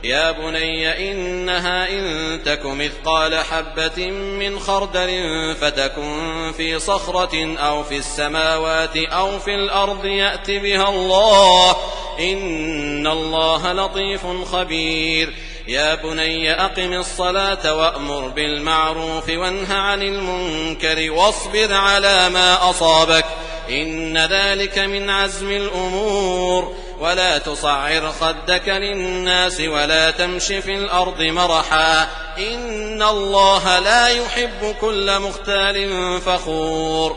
يا بني إنها إن تك مثقال حبة من خردل فتكن في صخرة أو في السماوات أو في الأرض يأت بها الله إن الله لطيف خبير. يا بني أقم الصلاة وأمر بالمعروف وانه عن المنكر واصبر على ما أصابك إن ذلك من عزم الأمور. ولا تصعر خدك للناس ولا تمش في الأرض مرحا إن الله لا يحب كل مختال فخور.